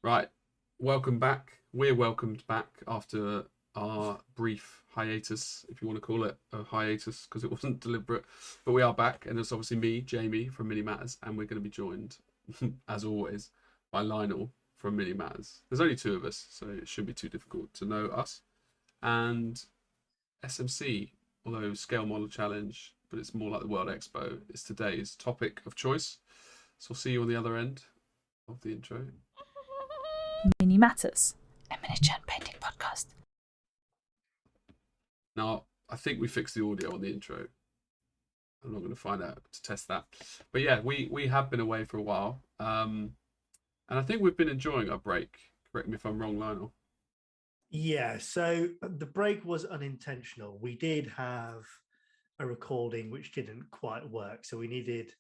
Right, welcome back. We're welcomed back after our brief hiatus, if you want to call it a hiatus, because it wasn't deliberate. But we are back, and it's obviously me, Jamie from Mini Matters, and we're going to be joined, as always, by Lionel from Mini Matters. There's only two of us, so it shouldn't be too difficult to know us. And SMC, although Scale Model Challenge, but it's more like the World Expo, is today's topic of choice. So I'll see you on the other end of the intro. Mini Matters, a miniature and painting podcast. Now, I think we fixed the audio on the intro. I'm not going to find out to test that. But yeah, we have been away for a while. And I think we've been enjoying our break. Correct me if I'm wrong, Lionel. Yeah, so the break was unintentional. We did have a recording which didn't quite work, so we needed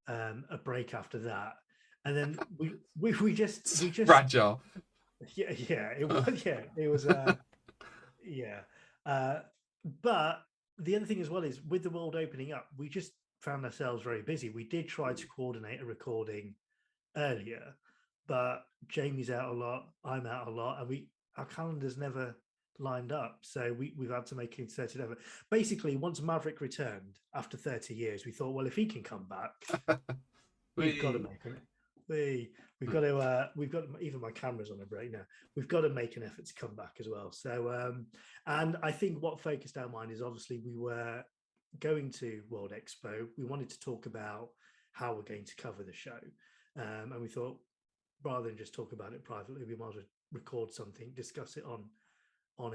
a break after that. And then we just fragile. Yeah, it was but the other thing as well is with the world opening up, we just found ourselves very busy. We did try to coordinate a recording earlier, but Jamie's out a lot, I'm out a lot, and our calendars never lined up, so we've had to make a concerted effort. Basically, once Maverick returned after 30 years, we thought, well, if he can come back, we've got to make it. We've got even my camera's on a break now. We've got to make an effort to come back as well. So and I think what focused our mind is obviously we were going to World Expo. We wanted to talk about how we're going to cover the show, and we thought rather than just talk about it privately, we might as well record something, discuss it on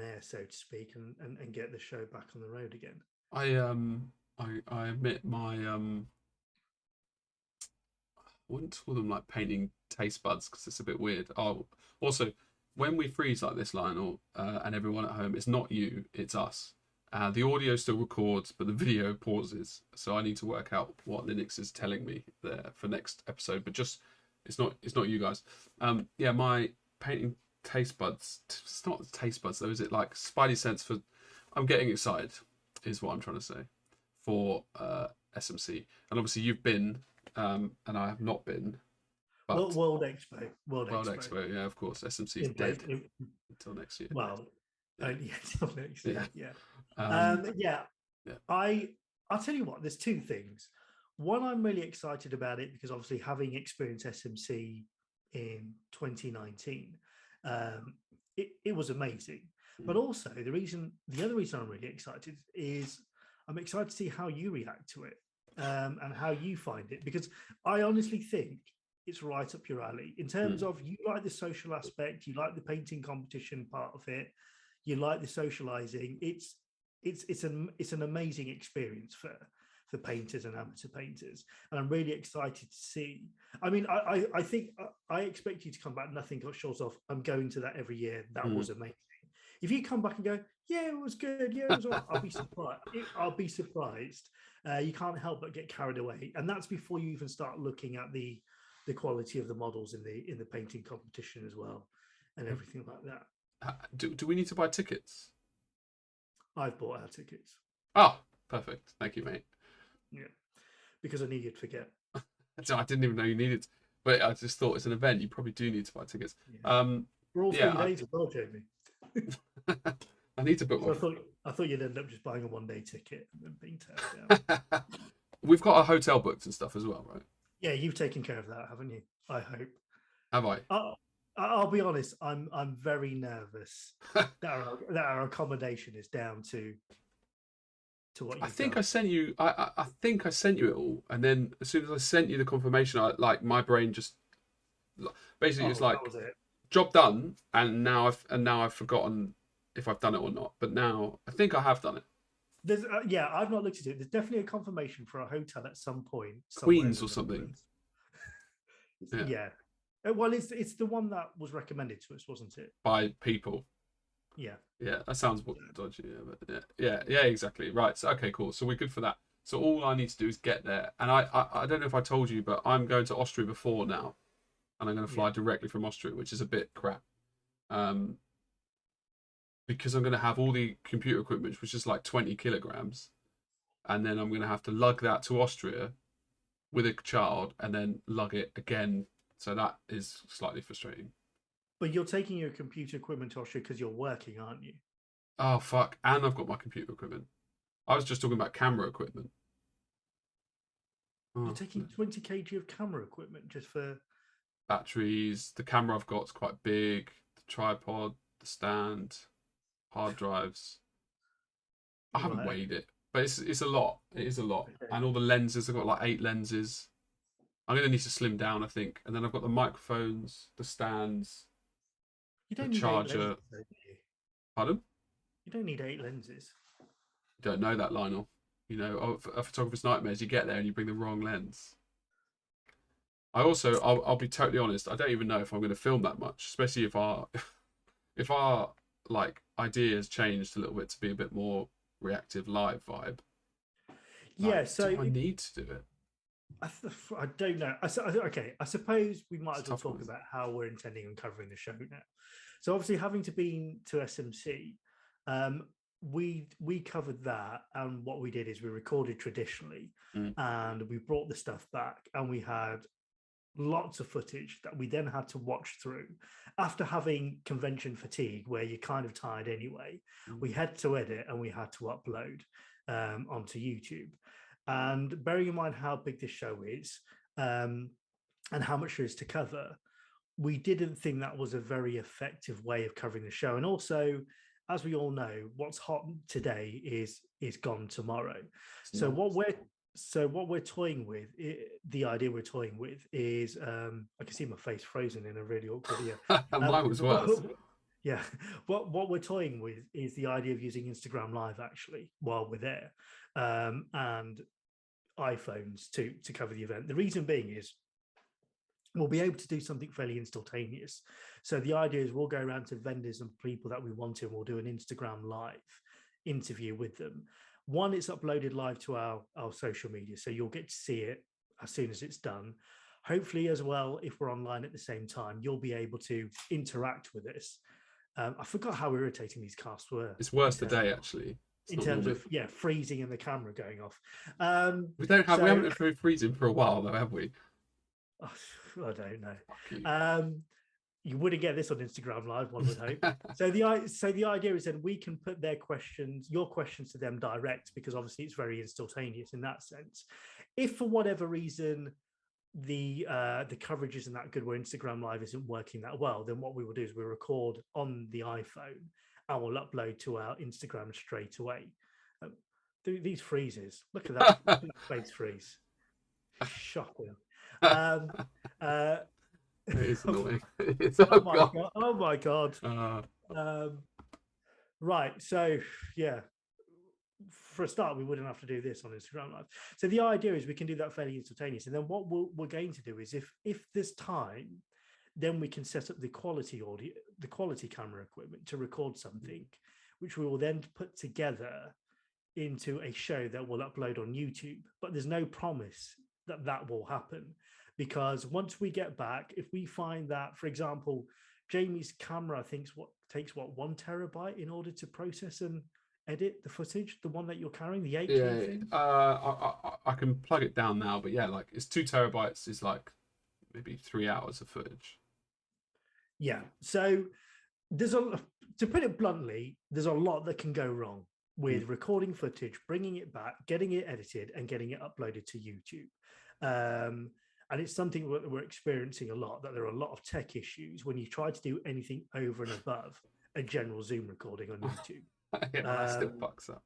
air, so to speak, and get the show back on the road again. I admit my I wouldn't call them like painting taste buds because it's a bit weird. Oh, also, when we freeze like this, Lionel, and everyone at home, it's not you, it's us. The audio still records, but the video pauses. So I need to work out what Linux is telling me there for next episode. But just it's not you guys. Yeah, my painting taste buds. It's not taste buds though, is it? Like spidey sense for. I'm getting excited, is what I'm trying to say, for SMC. And obviously you've been. And I have not been. But World Expo. World Expo, yeah, of course. SMC is dead until next year. Well, until next year. Yeah. I'll tell you what. There's two things. One, I'm really excited about it because obviously having experienced SMC in 2019, it was amazing. But also the other reason I'm really excited is I'm excited to see how you react to it. And how you find it, because I honestly think it's right up your alley in terms of you like the social aspect, you like the painting competition part of it, you like the socializing. It's an amazing experience for painters and amateur painters, and I'm really excited to see. I mean, I think I expect you to come back nothing got short of I'm going to that every year. That was amazing. If you come back and go, yeah, it was good, yeah, it was all right, I'll be surprised. I'll be surprised. You can't help but get carried away, and that's before you even start looking at the quality of the models in the painting competition as well, and everything like that. Do we need to buy tickets? I've bought our tickets. Oh, perfect. Thank you, mate. Yeah, because I knew you'd forget. I didn't even know you needed, but I just thought it's an event. You probably do need to buy tickets. Yeah. We're all 3 days as well, Jamie. I need to book one. So I thought you'd end up just buying a one-day ticket and being turned down. We've got a hotel booked and stuff as well, right? Yeah, you've taken care of that, haven't you? I hope. Have I? I'll be honest. I'm very nervous that our accommodation is down to what you've I think done. I sent you. I think I sent you it all, and then as soon as I sent you the confirmation, my brain just basically it's like job done, and now I've forgotten if I've done it or not. But now I think I have done it. There's I've not looked at it. There's definitely a confirmation for a hotel at some point. Queens or something. Yeah. Well, it's the one that was recommended to us, wasn't it? By people. Yeah. Yeah, that sounds dodgy. Yeah, exactly. Right. So okay, cool. So we're good for that. So all I need to do is get there, and I don't know if I told you, but I'm going to Austria before now, and I'm going to fly directly from Austria, which is a bit crap. Because I'm going to have all the computer equipment, which is like 20 kilograms, and then I'm going to have to lug that to Austria with a child and then lug it again. So that is slightly frustrating. But you're taking your computer equipment to Austria because you're working, aren't you? Oh fuck! And I've got my computer equipment. I was just talking about camera equipment. You're Oh, taking 20 kg of camera equipment just for. batteries. The camera I've got is quite big. The tripod, the stand, hard drives. I haven't Right. weighed it, but it's a lot. It is a lot. Okay. And all the lenses. I've got like 8 lenses. I'm gonna need to slim down, I think. And then I've got the microphones, the stands, You the don't need 8 lenses, charger. though, do you? Pardon? You don't need 8 lenses. You don't know that, Lionel. You know, a photographer's nightmares. You get there and you bring the wrong lens. I'll be totally honest. I don't even know if I'm going to film that much, especially if our if our like ideas changed a little bit to be a bit more reactive live vibe. Yeah. Like, So do I need to do it? I don't know. Okay. I suppose we might It's a as well tough talk one. about how we're intending on covering the show now. So obviously, having to been to SMC, um, we covered that, and what we did is we recorded traditionally, Mm. and we brought the stuff back, and we had lots of footage that we then had to watch through after having convention fatigue where you're kind of tired anyway. Mm. We had to edit and we had to upload onto YouTube. And bearing in mind how big this show is, um, and how much there is to cover, we didn't think that was a very effective way of covering the show. And also, as we all know, what's hot today is gone tomorrow. It's So not. what we're toying with, the idea we're toying with is, I can see my face frozen in a really awkward ear. Mine was worse. Yeah, what we're toying with is the idea of using Instagram Live actually while we're there, and iPhones to cover the event. The reason being is we'll be able to do something fairly instantaneous. So the idea is we'll go around to vendors and people that we want to, and we'll do an Instagram live interview with them. One, it's uploaded live to our social media, so you'll get to see it as soon as it's done. Hopefully, as well, if we're online at the same time, you'll be able to interact with us. I forgot how irritating these casts were. It's worse today, actually. It's In not terms normally. of freezing and the camera going off. We don't have. So We haven't had food freezing for a while, though, have we? I don't know. Fuck you. You wouldn't get this on Instagram Live, one would hope. So the idea is that we can put your questions to them direct, because obviously it's very instantaneous in that sense. If for whatever reason the coverage isn't that good, where Instagram Live isn't working that well, then what we will do is we'll record on the iPhone and we'll upload to our Instagram straight away. These freezes, look at that, look at that face freeze, shocking. It is annoying. It's, Oh oh my god. god! Oh my god! Right. So yeah, for a start, we wouldn't have to do this on Instagram Live. So the idea is we can do that fairly instantaneous, and then what we're going to do is, if there's time, then we can set up the quality audio, the quality camera equipment to record something, which we will then put together into a show that will upload on YouTube. But there's no promise that that will happen, because once we get back, if we find that, for example, Jamie's camera, I think, takes 1 terabyte in order to process and edit the footage, the one that you're carrying, the 8K Yeah. thing. I can plug it down now, but yeah, like it's 2 terabytes. Is like maybe 3 hours of footage. Yeah. So to put it bluntly, there's a lot that can go wrong with recording footage, bringing it back, getting it edited, and getting it uploaded to YouTube. And it's something we're experiencing a lot, that there are a lot of tech issues when you try to do anything over and above a general Zoom recording on YouTube. Yeah, that still fucks up.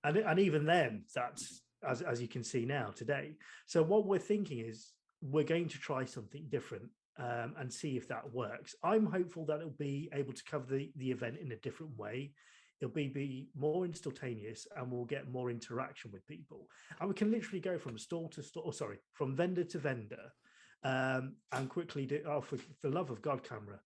And even then, that's as you can see now today. So what we're thinking is we're going to try something different, and see if that works. I'm hopeful that it'll be able to cover the event in a different way. It'll be more instantaneous, and we'll get more interaction with people. And we can literally go from stall to stall, from vendor to vendor, and quickly do. Oh, for the love of God, camera!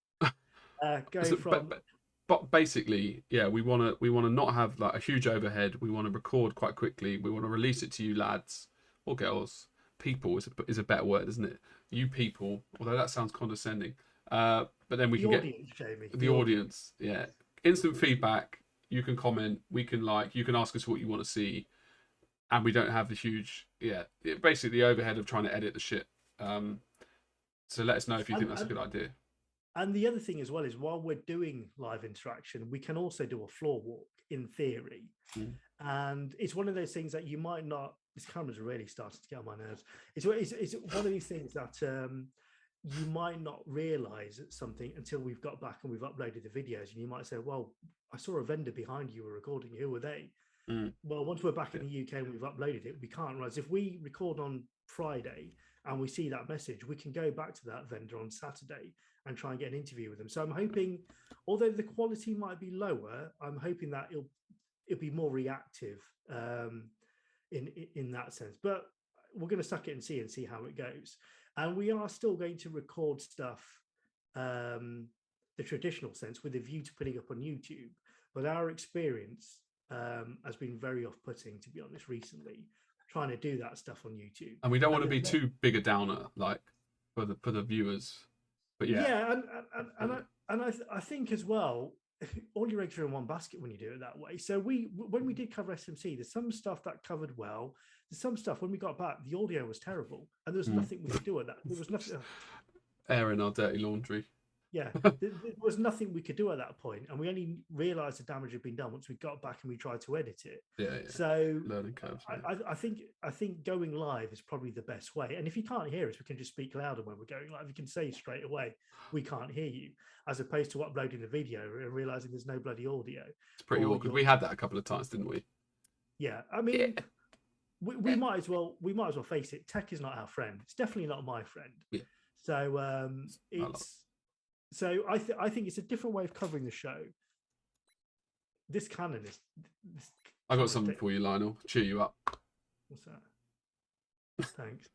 But basically, yeah, we want to not have like a huge overhead. We want to record quite quickly. We want to release it to you lads or girls. People is a better word, isn't it? You people, although that sounds condescending. But then we can get Jamie, the audience. Yeah, instant feedback. You can comment. We can like. You can ask us what you want to see, and we don't have the huge. Yeah, basically the overhead of trying to edit the shit. So let us know if you think that's a good idea. And the other thing as well is while we're doing live interaction, we can also do a floor walk in theory. Mm. And it's one of those things that you might not. This camera's really starting to get on my nerves. It's one of these things that you might not realize something until we've got back and we've uploaded the videos, and you might say, "Well, I saw a vendor behind you were recording. Who were they?" Well, once we're back in the UK and we've uploaded it, we can't realize if we record on Friday and we see that message, we can go back to that vendor on Saturday and try and get an interview with them. So I'm hoping, although the quality might be lower, I'm hoping that it'll be more reactive in that sense. But we're going to suck it and see how it goes. And we are still going to record stuff the traditional sense with a view to putting up on YouTube. But our experience has been very off-putting, to be honest, recently, trying to do that stuff on YouTube. And we don't want to be too big a downer, like for the viewers. But yeah, I think as well, all your eggs are in one basket when you do it that way. So when we did cover SMC, there's some stuff that covered well. There's some stuff when we got back, the audio was terrible, and there was nothing we could do at that. There was nothing. Airing our dirty laundry. Yeah, there was nothing we could do at that point, and we only realised the damage had been done once we got back and we tried to edit it. Yeah. So learning curves. I think going live is probably the best way. And if you can't hear us, we can just speak louder when we're going live. You can say straight away, "We can't hear you," as opposed to uploading the video and realising there's no bloody audio. It's pretty awkward. We had that a couple of times, didn't we? Yeah, I mean, we might as well face it. Tech is not our friend. It's definitely not my friend. Yeah. So it's. So I think it's a different way of covering the show. This Canon is. I got something for you, Lionel. Cheer you up. What's that? Thanks.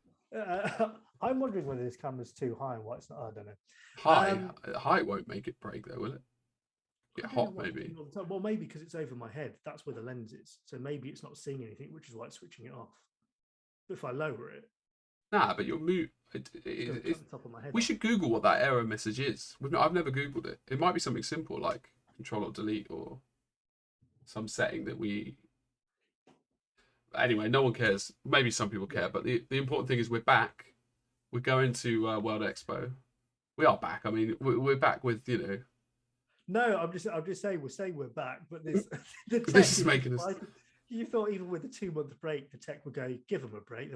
I'm wondering whether this camera's too high and why it's not. I don't know. Height won't make it break, though, will it? Get hot, maybe. Well, maybe because it's over my head. That's where the lens is. So maybe it's not seeing anything, which is why it's switching it off. But if I lower it. Nah, but you'll move. We should Google what that error message is. I've never Googled it. It might be something simple like Control or Delete or some setting that we. Anyway, no one cares. Maybe some people care, but the important thing is we're back. We're going to World Expo. We are back. I mean, we're back with No, I'm just saying we're back, but this this is making us. You thought even with a 2-month break, the tech would go, give them a break.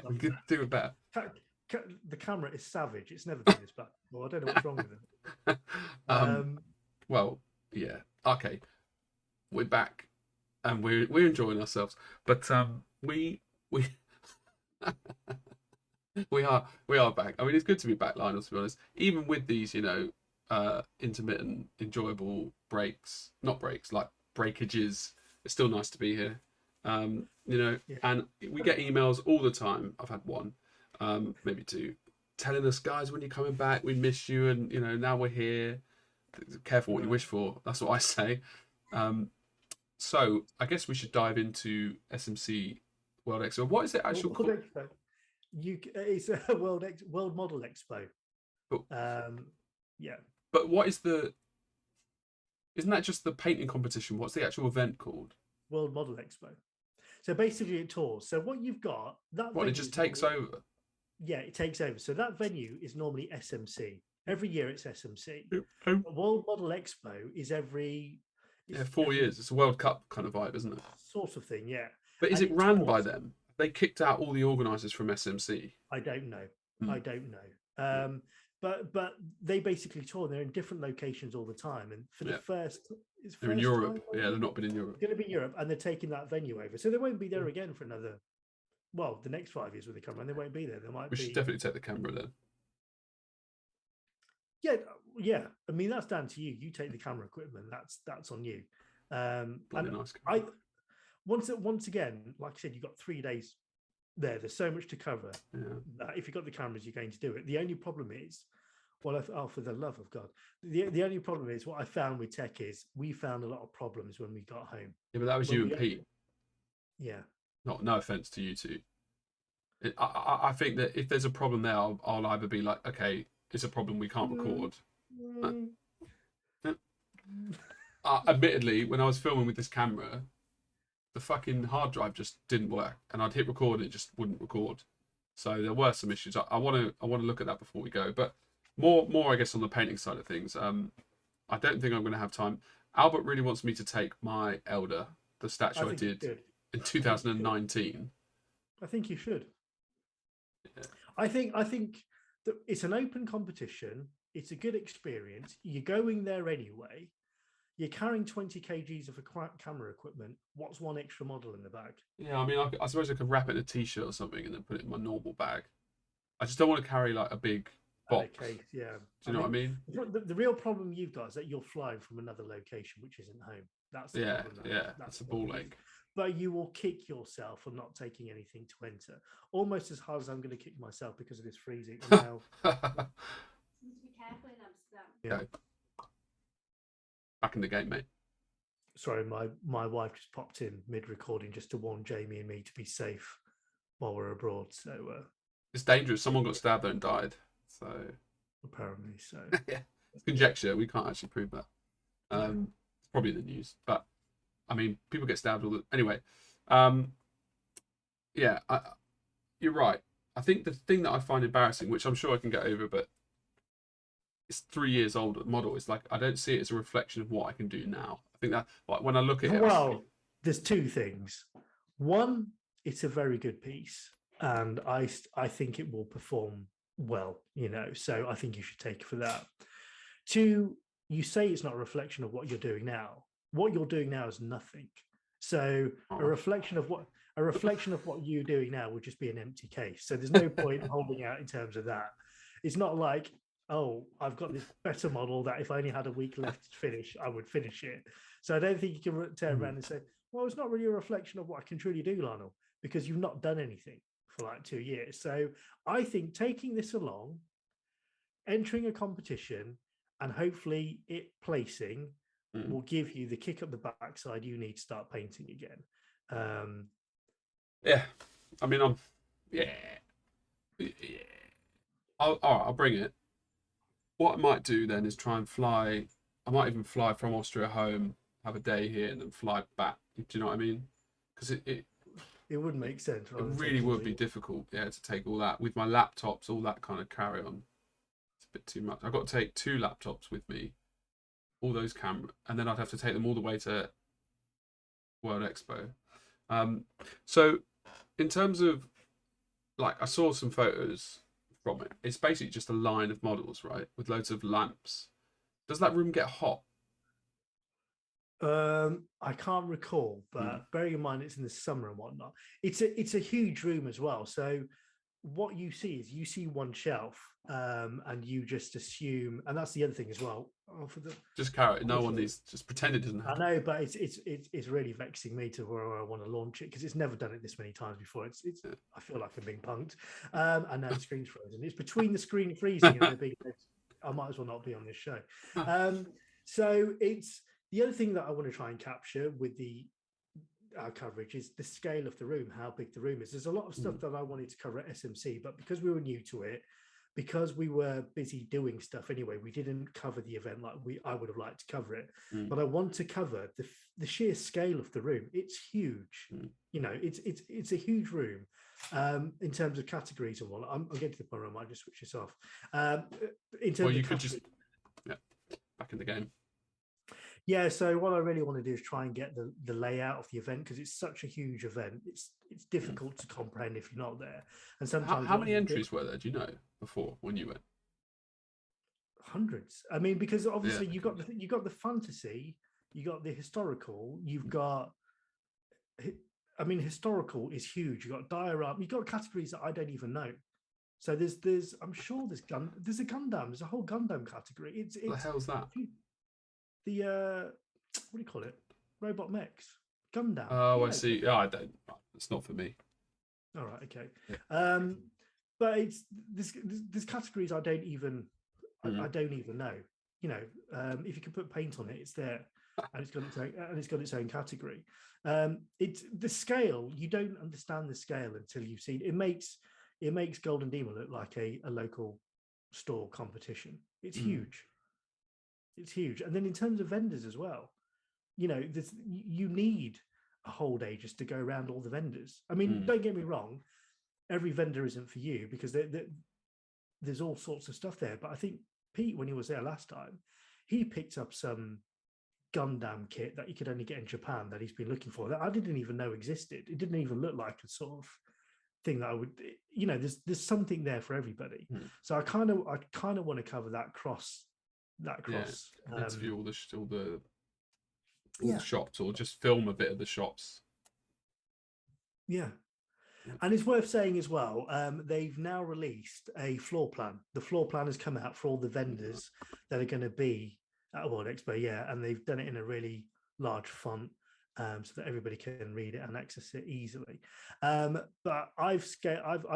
We could do it better. The camera is savage. It's never been this bad. Well, I don't know what's wrong with it. Well, yeah. Okay. We're back and we're enjoying ourselves. But we we are back. I mean, it's good to be back, Lionel, to be honest. Even with these, intermittent, enjoyable breaks, not breaks, like breakages. It's still nice to be here, and we get emails all the time. I've had one, maybe two, telling us, guys, when you're coming back, we miss you, and now we're here. Careful what you wish for. That's what I say. So I guess we should dive into SMC World Expo. What is it actually called? Expo. It's a World Model Expo. Cool. Yeah. But what is the? Isn't that just the painting competition? What's the actual event called? World Model Expo. So basically it tours. So what you've got, it just takes over? Yeah, it takes over. So that venue is normally SMC. Every year it's SMC. World Model Expo is every 4 years. It's a World Cup kind of vibe, isn't it? Sort of thing, yeah. But is it ran by them? They kicked out all the organisers from SMC. I don't know. But they basically tour. They're in different locations all the time. And for the they're in Europe. They've not been in Europe. They're going to be in Europe, and they're taking that venue over. So they won't be there again for the next 5 years when they come around. They won't be there. We should definitely take the camera then. Yeah. I mean, that's down to you. You take the camera equipment. That's on you. Nice. Once again, like I said, you've got 3 days there. There's so much to cover. Yeah. If you've got the cameras, you're going to do it. The only problem is, for the love of God, the only problem is what I found with tech is we found a lot of problems when we got home. Yeah, but that was you and Pete. Yeah. No offense to you two. I think that if there's a problem there, I'll either be like, okay, it's a problem we can't record. Admittedly, when I was filming with this camera, the fucking hard drive just didn't work, and I'd hit record and it just wouldn't record. So there were some issues. I want to look at that before we go. But more I guess on the painting side of things. I don't think I'm going to have time. Albert really wants me to take my Elder, the statue I did in 2019. I think you should. Yeah. I think that it's an open competition. It's a good experience. You're going there anyway. You're carrying 20 kgs of camera equipment. What's one extra model in the bag? Yeah, I mean, I suppose I could wrap it in a t-shirt or something and then put it in my normal bag. I just don't want to carry like a big box. Case, yeah. Do you know what I mean? The real problem you've got is that you're flying from another location, which isn't home. That's the problem. Yeah, that's a ball ache. But you will kick yourself for not taking anything to enter. Almost as hard as I'm going to kick myself because of this freezing. Now, You need to be careful in Amsterdam. yeah. Back in the game, mate. Sorry, my wife just popped in mid-recording just to warn Jamie and me to be safe while we're abroad. So it's dangerous. Someone got stabbed there and died. So apparently, so yeah, it's conjecture. We can't actually prove that. It's probably in the news, but I mean, people get stabbed all the anyway. Yeah, you're right. I think the thing that I find embarrassing, which I'm sure I can get over, but it's 3 years old model. It's like I don't see it as a reflection of what I can do now. I think that like when I look at it, well, there's two things. One, it's a very good piece, and I think it will perform well. So I think you should take it for that. Two, you say it's not a reflection of what you're doing now. What you're doing now is nothing. So a reflection of what you're doing now would just be an empty case. So there's no point holding out in terms of that. It's not like, oh, I've got this better model that if I only had a week left to finish, I would finish it. So I don't think you can turn around and say, well, it's not really a reflection of what I can truly do, Lionel, because you've not done anything for like 2 years. So I think taking this along, entering a competition, and hopefully it placing will give you the kick up the backside you need to start painting again. Yeah, I mean, I'll bring it. What I might do then is try and fly. I might even fly from Austria home, have a day here, and then fly back. Do you know what I mean? Because it wouldn't make sense. It really would be difficult, yeah, to take all that with my laptops, all that kind of carry on. It's a bit too much. I've got to take 2 laptops with me, all those cameras, and then I'd have to take them all the way to World Expo. So in terms of, like, I saw some photos from it. It's basically just a line of models, right, with loads of lamps. Does that room get hot? I can't recall, but bearing in mind it's in the summer and whatnot, it's a huge room as well. So what you see is you see one shelf, and you just assume, and that's the other thing as well. Just carry it. No one needs. Just pretend it doesn't happen. I know, but it's really vexing me to where I want to launch it because it's never done it this many times before. I feel like I'm being punked, and now the screen's frozen. It's between the screen freezing and the big. I might as well not be on this show. So it's the other thing that I want to try and capture with our coverage is the scale of the room, how big the room is. There's a lot of stuff that I wanted to cover at SMC, but because we were new to it, because we were busy doing stuff anyway, we didn't cover the event like I would have liked to cover it. But I want to cover the sheer scale of the room. It's huge. It's a huge room in terms of categories and whatnot. I'm getting to the point where I might just switch this off. In terms you could just back in the game. Yeah, so what I really want to do is try and get the layout of the event because it's such a huge event. It's difficult to comprehend if you're not there. And sometimes how many entries were there? Do you know before when you went? Hundreds. I mean, because obviously you got the fantasy, you got the historical, you've got. I mean, historical is huge. You got diorama. You got categories that I don't even know. So there's I'm sure there's a Gundam. There's a whole Gundam category. It's what the hell's that? The what do you call it? Robot mechs. Gundam. Oh, I see. I don't. It's not for me. All right. Okay. Yeah. But it's there's categories I don't even I don't even know. If you can put paint on it, it's there, and it's got its own category. It's the scale. You don't understand the scale until you've seen it. It makes Golden Demon look like a local store competition. It's huge. It's huge. And then in terms of vendors as well, you need a whole day just to go around all the vendors. I mean, don't get me wrong, every vendor isn't for you because there's all sorts of stuff there. But I think Pete, when he was there last time, he picked up some Gundam kit that you could only get in Japan that he's been looking for that I didn't even know existed. It didn't even look like a sort of thing that I would, there's something there for everybody. So I kind of want to cover that cross. Interview all the Yeah. shops, or just film a bit of the shops. Yeah. And it's worth saying as well, they've now released a floor plan. The floor plan has come out for all the vendors that are going to be at World Expo, and they've done it in a really large font so that everybody can read it and access it easily. But I've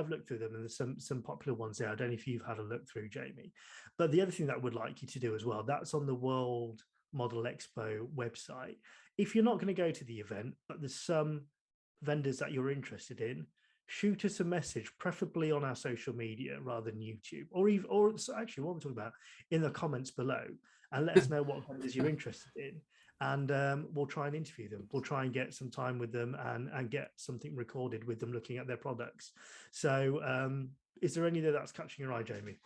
looked through them, and there's some popular ones there. I don't know if you've had a look through, Jamie. But the other thing that I would like you to do as well, that's on the World Model Expo website. If you're not going to go to the event, but there's some vendors that you're interested in, shoot us a message, preferably on our social media rather than YouTube, or actually what we're talking about, in the comments below, and let us know what vendors you're interested in, and we'll try and interview them. We'll try and get some time with them and get something recorded with them looking at their products. So is there any that's catching your eye, Jamie?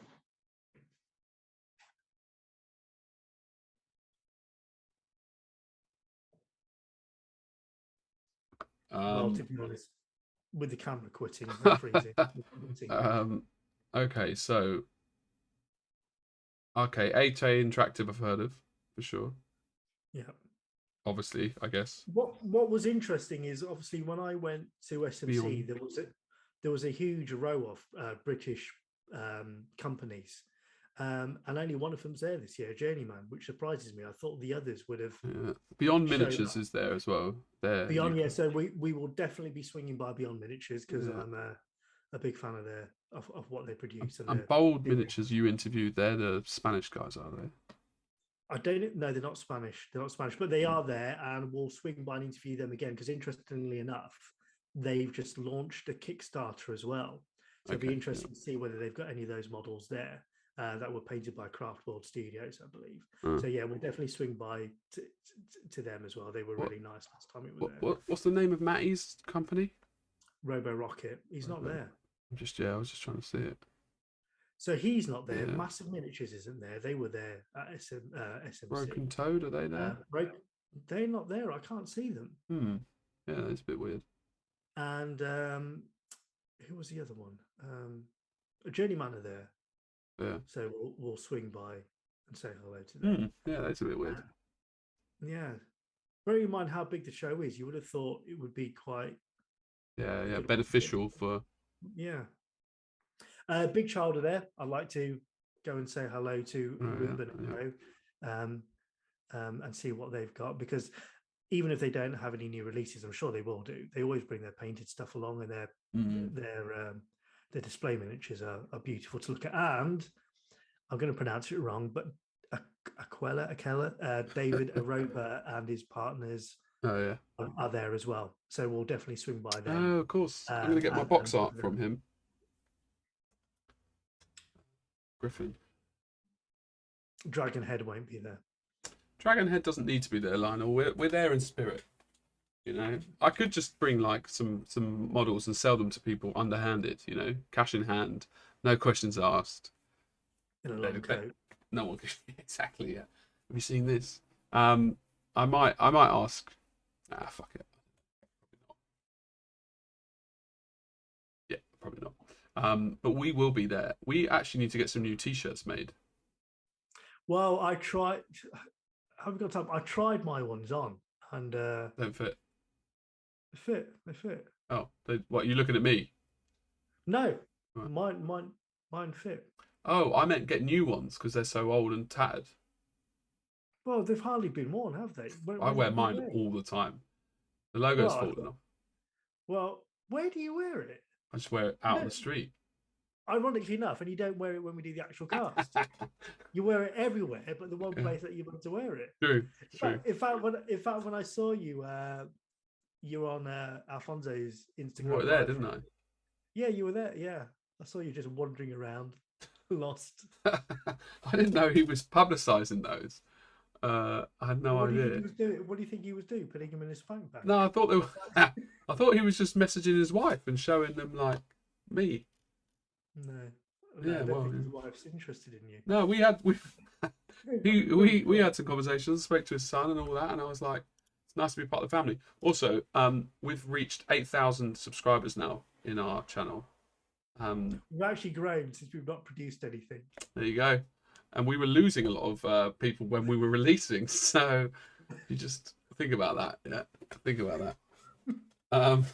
Well, to be honest, with the camera quitting and freezing. Okay, so A-Tay Interactive I've heard of for sure. Yeah. Obviously, I guess. What was interesting is obviously when I went to SMC, there was a huge row of British companies, and only one of them's there this year, Journeyman, which surprises me. I thought the others would have. Yeah. Beyond Miniatures is there as well. Beyond, so we will definitely be swinging by Beyond Miniatures because I'm a big fan of what they produce. And Bold Miniatures you interviewed, they're the Spanish guys, are they? I don't know. They're not Spanish. They're not Spanish, but they are there, and we'll swing by and interview them again. Because interestingly enough, they've just launched a Kickstarter as well. So it'd be interesting to see whether they've got any of those models there that were painted by Craft World Studios, I believe. So we'll definitely swing by to them as well. They were really nice last time we were there. What's the name of Matty's company? Robo Rocket. He's not there. I was just trying to see it. So he's not there. Massive Miniatures isn't there. They were there at SMC. Broken Toad, are they there? They're not there. I can't see them. Yeah, that's a bit weird. And who was the other one? Journeyman are there. Yeah. So we'll swing by and say hello to them. Yeah, that's a bit weird. Yeah. Bearing in mind how big the show is, you would have thought it would be quite... Yeah, beneficial for... Yeah. Big Child are there. I'd like to go and say hello to Ruben and see what they've got, because even if they don't have any new releases, I'm sure they will do. They always bring their painted stuff along, and their display miniatures are beautiful to look at. And I'm going to pronounce it wrong, but Aquella, David Aropa and his partners are there as well. So we'll definitely swing by them. Oh, of course. I'm going to get my box art from him. Griffin. Dragonhead won't be there. Dragonhead doesn't need to be there, Lionel. We're there in spirit. You know, I could just bring like some models and sell them to people underhanded. You know, cash in hand, no questions asked. In a long coat. No one exactly. Yeah. Have you seen this? I might ask. Fuck it. Yeah, probably not. But we will be there. We actually need to get some new T-shirts made. Well, I tried. I haven't got time. I tried my ones on, and don't fit. They fit. Oh, what? Are you looking at me? No, right. Mine fit. Oh, I meant get new ones because they're so old and tattered. Well, they've hardly been worn, have they? I wear mine all the time. The logo's fallen off. Well, where do you wear it? I just wear it out on the street. Ironically enough, and you don't wear it when we do the actual cast. You wear it everywhere, but the one place that you want to wear it. True. In fact, when I saw you, you were on Alfonso's Instagram. You were there, didn't I? Yeah, you were there. Yeah, I saw you just wandering around, lost. I didn't know he was publicising those. I had no idea. What do you think he was doing? Putting him in his phone bag? No, I thought he was just messaging his wife and showing them like me. No, Yeah, I don't well, think yeah. his wife's interested in you. No, we had some conversations, spoke to his son and all that, and I was like, it's nice to be part of the family. Also, we've reached 8,000 subscribers now in our channel. We've actually grown since we've not produced anything. There you go. And we were losing a lot of people when we were releasing, so you just think about that. Yeah, think about that.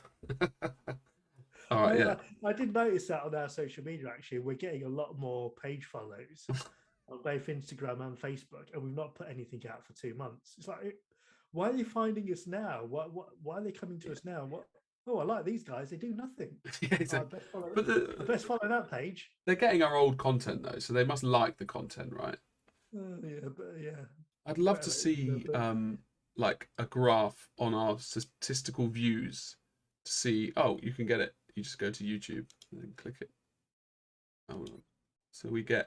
All right, yeah. I did notice that on our social media. Actually, we're getting a lot more page follows on both Instagram and Facebook, and we've not put anything out for 2 months. It's like, why are they finding us now? Why are they coming to us now? What? Oh, I like these guys. They do nothing. Yeah, I exactly. best follow that page. They're getting our old content though, so they must like the content, right? Yeah. I'd love to Well, see like a graph on our statistical views to see. Oh, you can get it. You just go to YouTube and then click it. Hold on. So we're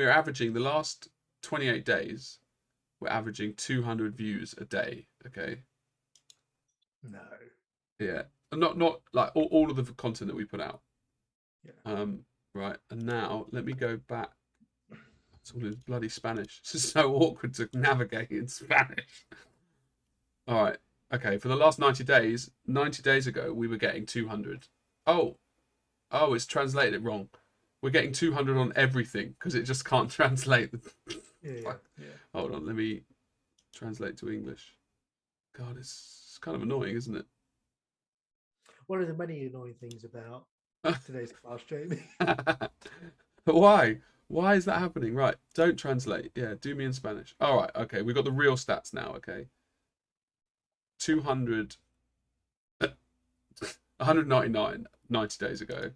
averaging the last 28 days. We're averaging 200 views a day. Okay. No. Yeah. Not like all of the content that we put out. Yeah. Right. And now let me go back. It's all in bloody Spanish. This is so awkward to navigate in Spanish. All right. Okay. For the last 90 days ago, we were getting 200. Oh, it's translated it wrong. We're getting 200 on everything because it just can't translate. Yeah. Hold on. Let me translate to English. God, it's kind of annoying, isn't it? One of the many annoying things about today's class, Jamie. But why? Why is that happening? Right, don't translate. Yeah, do me in Spanish. All right, okay, we got the real stats now, okay? 200, 199 90 days ago,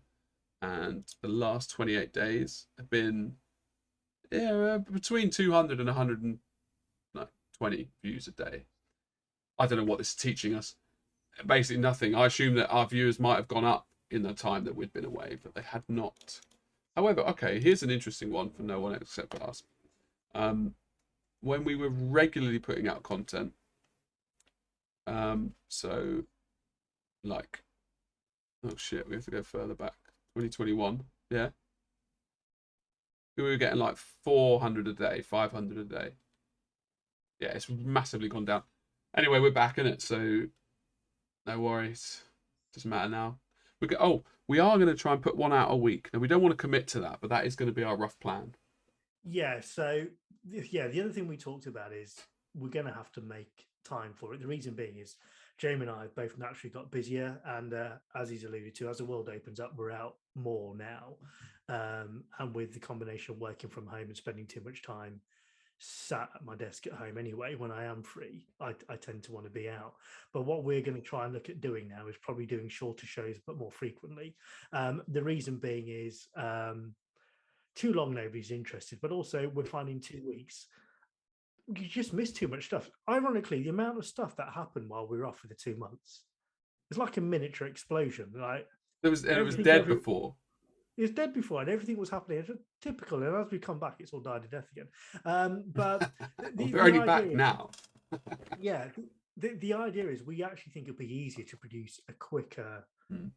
and the last 28 days have been between 200 and 120 views a day. I don't know what this is teaching us. Basically nothing. I assume that our viewers might have gone up in the time that we'd been away, but they had not. However, okay, here's an interesting one for no one except for us. When we were regularly putting out content, so like, oh shit, we have to go further back. 2021, yeah. We were getting like 400 a day, 500 a day. Yeah, it's massively gone down. Anyway, we're back in it, so no worries. Doesn't matter now. We are going to try and put one out a week. Now, we don't want to commit to that, but that is going to be our rough plan. Yeah. So, the other thing we talked about is we're going to have to make time for it. The reason being is Jamie and I both naturally got busier, and as he's alluded to, as the world opens up, we're out more now. And with the combination of working from home and spending too much time sat at my desk at home anyway, when I am free, I tend to want to be out. But what we're going to try and look at doing now is probably doing shorter shows but more frequently. The reason being is too long, nobody's interested, but also we're finding 2 weeks you just miss too much stuff. Ironically, the amount of stuff that happened while we were off for the 2 months, it's like a miniature explosion. Like it was dead before. It was dead before, and everything was happening. It's typical, and as we come back, it's all died a death again. But we're only back now. Yeah, the idea is we actually think it'd be easier to produce a quicker,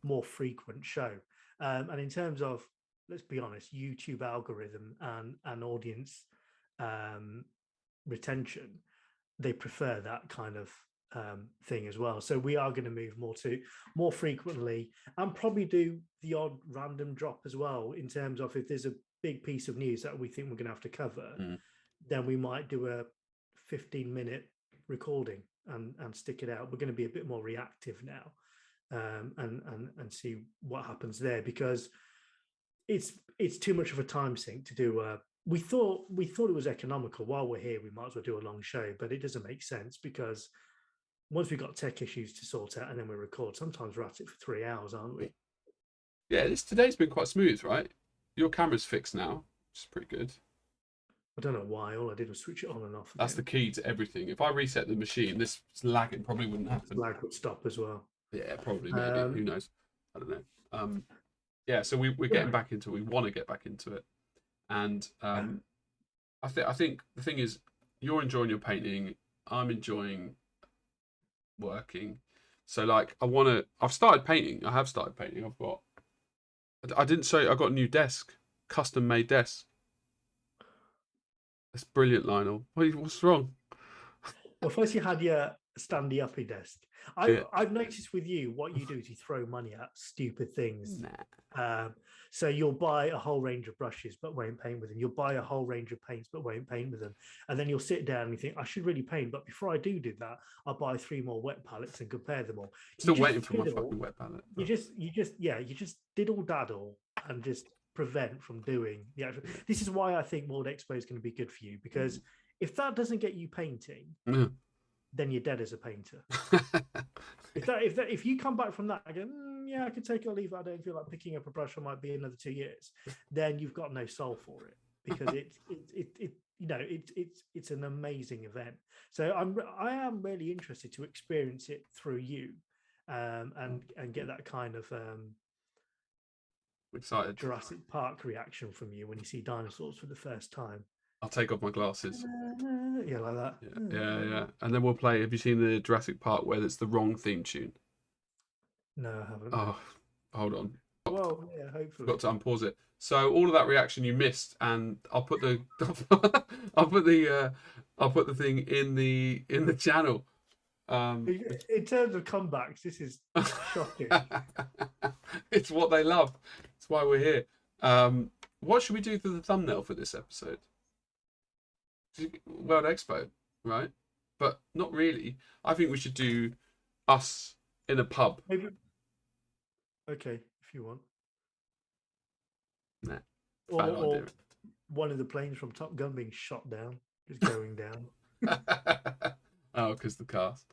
more frequent show. And in terms of, let's be honest, YouTube algorithm and audience retention, they prefer that kind of thing as well. So we are going to move more frequently, and probably do the odd random drop as well, in terms of if there's a big piece of news that we think we're going to have to cover, then we might do a 15-minute recording and stick it out. We're going to be a bit more reactive now, and see what happens there, because it's too much of a time sink to do we thought it was economical. While we're here, we might as well do a long show, but it doesn't make sense, because once we've got tech issues to sort out and then we record, sometimes we're at it for 3 hours, aren't we? Yeah, today's been quite smooth, right? Your camera's fixed now, which is pretty good. I don't know why. All I did was switch it on and off. That's the key to everything. If I reset the machine, this lagging probably wouldn't happen. Lag would stop as well. Yeah, probably, maybe. Who knows? I don't know. Yeah, so we're getting back into it. We want to get back into it. And I think the thing is, you're enjoying your painting. I'm enjoying working. So like, I've started painting. I have started painting. I didn't show you, I got a new desk custom made desk. That's brilliant, Lionel. What's wrong? Well, first you had your standy uppy desk. Yeah. I've noticed with you, what you do is you throw money at stupid things. Nah. So you'll buy a whole range of brushes but won't paint with them. You'll buy a whole range of paints but won't paint with them. And then you'll sit down and you think, I should really paint, but before I do that, I'll buy 3 more wet palettes and compare them all. Still waiting for my fucking wet palette. You just diddle daddle and just prevent from doing the actual. This is why I think World Expo is going to be good for you, because if that doesn't get you painting, then you're dead as a painter. If you come back from that again, yeah, I could take it or leave it. I don't feel like picking up a brush. I might be another 2 years. Then you've got no soul for it, because it's an amazing event. So I am really interested to experience it through you, and get that kind of excited Jurassic Park reaction from you when you see dinosaurs for the first time. I'll take off my glasses. Yeah, like that. Yeah. And then we'll play. Have you seen the Jurassic Park where it's the wrong theme tune? No, I haven't. Oh, hold on. Well, yeah, hopefully. Got to unpause it. So all of that reaction you missed, and I'll put the I'll put the thing in the channel. In terms of comebacks, this is shocking. It's what they love. It's why we're here. What should we do for the thumbnail for this episode? World Expo, right? But not really. I think we should do us in a pub. Maybe. Okay, if you want. Nah. Or one of the planes from Top Gun being shot down, just going down. Oh, because the cast.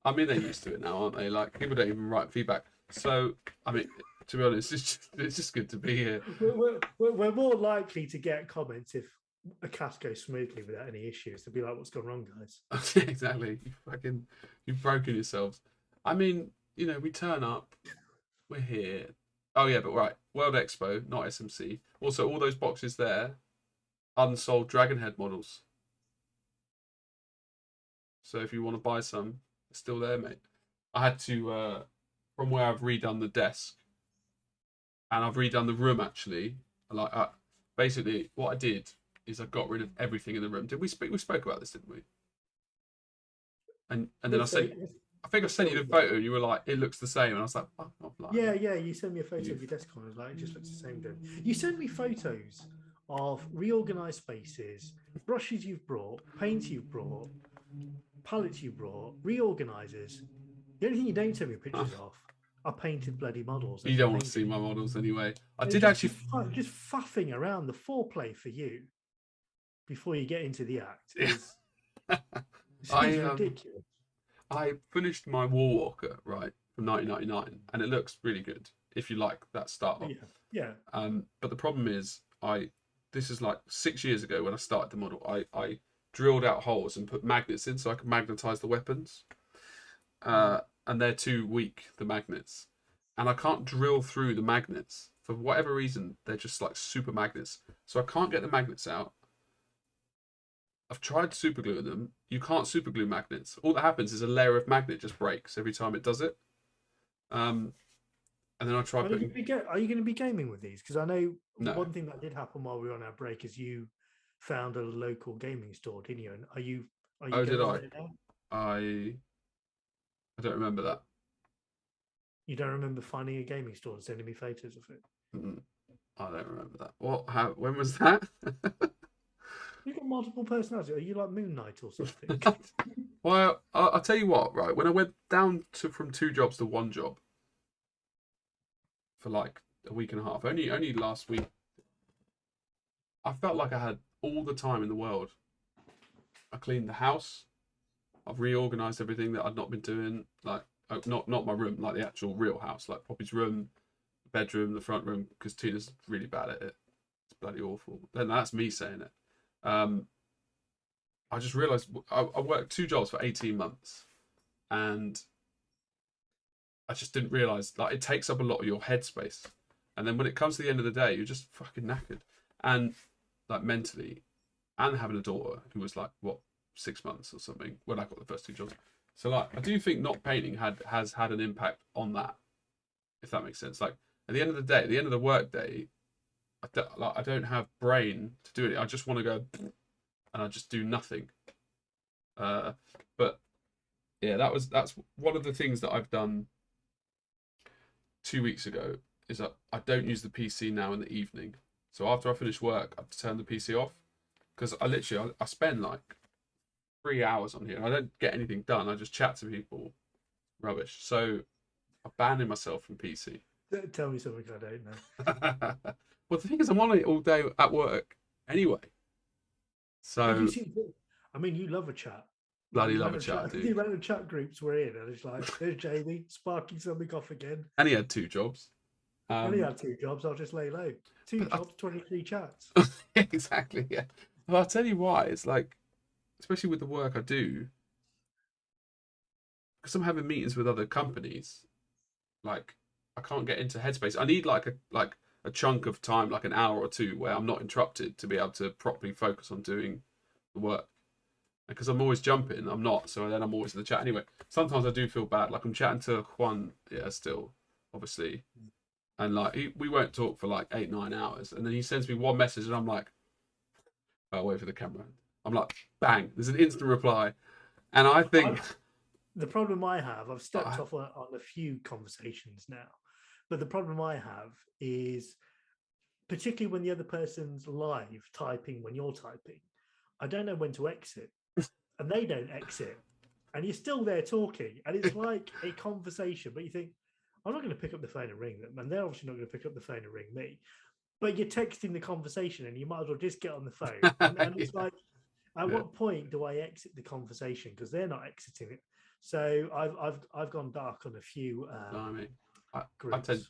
I mean, they're used to it now, aren't they? Like, people don't even write feedback. So, I mean, to be honest, it's just good to be here. We're more likely to get comments if a cast goes smoothly without any issues. To be like, what's gone wrong, guys? Exactly. You've broken yourselves. I mean, we turn up, we're here. Oh yeah, but right, World Expo, not SMC. Also, all those boxes there, unsold Dragonhead models. So if you want to buy some, it's still there, mate. I had to, from where I've redone the desk, and I've redone the room actually. Basically, what I did is I got rid of everything in the room. Did we speak? We spoke about this, didn't we? And then I think I sent you the photo, and you were like, "It looks the same," and I was like, "Fuck off!" Yeah. You sent me a photo of your desk, and I was like, "It just looks the same." You sent me photos of reorganized spaces, brushes you've brought, paints you've brought, palettes you brought, reorganizers. The only thing you don't send me pictures of are painted bloody models. You don't want to see my models anyway. I did actually just faffing around. The foreplay for you before you get into the act is ridiculous. I finished my War Walker, right, from 1999, and it looks really good if you like that style. Yeah. But the problem is, this is like 6 years ago when I started the model. I drilled out holes and put magnets in so I could magnetize the weapons. And they're too weak, the magnets. And I can't drill through the magnets. For whatever reason, they're just like super magnets. So I can't get the magnets out. I've tried supergluing them. You can't superglue magnets. All that happens is a layer of magnet just breaks every time it does it. And then I try putting... Are you going to be gaming with these? Because I know No. One thing that did happen while we were on our break is you found a local gaming store, didn't you? And are you Oh, did I? it now? I don't remember that. You don't remember finding a gaming store and sending me photos of it? I don't remember that. What? How? When was that? You've got multiple personalities. Are you like Moon Knight or something? Well, I'll tell you what, right? When I went down from 2 jobs to 1 job for like a week and a half, only last week, I felt like I had all the time in the world. I cleaned the house. I've reorganized everything that I'd not been doing. Like, not my room, like the actual real house, like Poppy's room, the bedroom, the front room, because Tina's really bad at it. It's bloody awful. Then that's me saying it. I just realised I worked 2 jobs for 18 months, and I just didn't realise, like, it takes up a lot of your headspace. And then when it comes to the end of the day, you're just fucking knackered. And, like, mentally, and having a daughter who was, like, 6 months or something when I got the first 2 jobs. So, like, I do think not painting has had an impact on that, if that makes sense. Like, at the end of the day, at the end of the work day, I don't have brain to do it. I just want to go and I just do nothing. But yeah, that's one of the things that I've done 2 weeks ago is that I don't use the PC now in the evening. So after I finish work, I turn the PC off because I spend like 3 hours on here and I don't get anything done. I just chat to people, rubbish. So I'm banning myself from PC. Tell me something I don't know. Well, the thing is, I'm on it all day at work anyway. So I mean, you love a chat. Bloody love a chat, dude. The amount of chat groups we're in, and it's like, there's Jamie sparking something off again. And he had 2 jobs. And he had 2 jobs. I'll just lay low. 2 jobs, 23 chats. Exactly. Yeah. Well, I'll tell you why. It's like, especially with the work I do, because I'm having meetings with other companies. Like, I can't get into headspace. I need like a chunk of time, like an hour or 2, where I'm not interrupted to be able to properly focus on doing the work. Because I'm always jumping, I'm not. So then I'm always in the chat anyway. Sometimes I do feel bad. Like I'm chatting to Juan, still, obviously. And like we won't talk for like 8-9 hours, and then he sends me one message, and I'm like, I'll wait for the camera. I'm like, bang! There's an instant reply, and I think the problem I have, I've stepped off on a few conversations now, but the problem I have is, particularly when the other person's live typing when you're typing, I don't know when to exit, and they don't exit, and you're still there talking, and it's like a conversation, but you think, I'm not going to pick up the phone and ring them, and they're obviously not going to pick up the phone and ring me. But you're texting the conversation, and you might as well just get on the phone. And it's like, at what point do I exit the conversation? Because they're not exiting it. So I've gone dark on a few groups.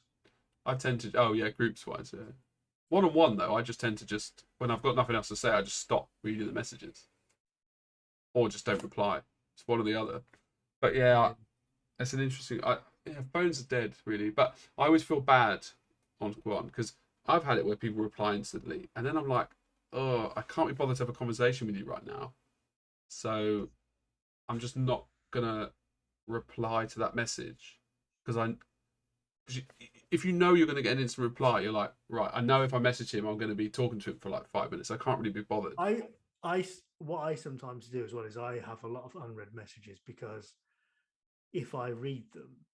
I tend to groups wise. Yeah. One-on-one though, I just tend to when I've got nothing else to say, I just stop reading the messages, or just don't reply. It's one or the other. But yeah, it's an interesting. Phones are dead, really. But I always feel bad on Quan because I've had it where people reply instantly, and then I'm like, oh, I can't be bothered to have a conversation with you right now. So I'm just not gonna reply to that message because if you know you're gonna get an instant reply, you're like, right, I know if I message him, I'm gonna be talking to him for like 5 minutes. I can't really be bothered. What I sometimes do as well is I have a lot of unread messages because if I read them,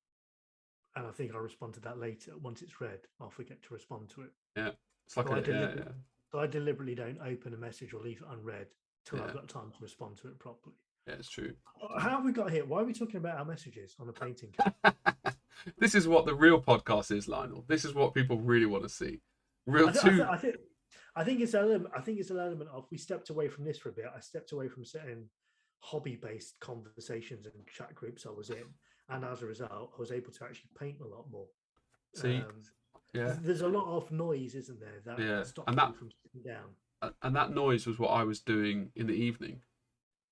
and I think I'll respond to that later. Once it's read, I'll forget to respond to it. Yeah, it's like so I deliberately don't open a message or leave it unread till I've got time to respond to it properly. Yeah, it's true. How have we got here? Why are we talking about our messages on a painting? This is what the real podcast is, Lionel. This is what people really want to see. I think it's an element of, we stepped away from this for a bit. I stepped away from certain hobby-based conversations and chat groups I was in. And as a result, I was able to actually paint a lot more. There's a lot of noise, isn't there? That stops you from sitting down. And that noise was what I was doing in the evening,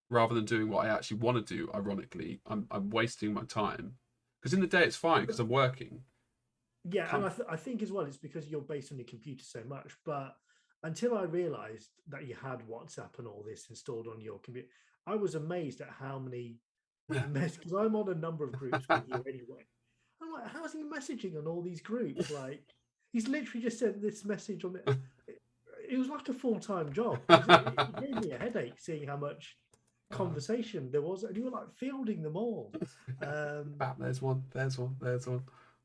rather than doing what I actually want to do. Ironically, I'm wasting my time because in the day it's fine because I'm working. Yeah, and I think as well it's because you're based on your computer so much. But until I realised that you had WhatsApp and all this installed on your computer, I was amazed at how many. Because I'm on a number of groups with you anyway. I'm like, how's he messaging on all these groups? Like, he's literally just sent this message on it. It was like a full-time job. It gave me a headache seeing how much conversation there was, and you were like fielding them all. There's one.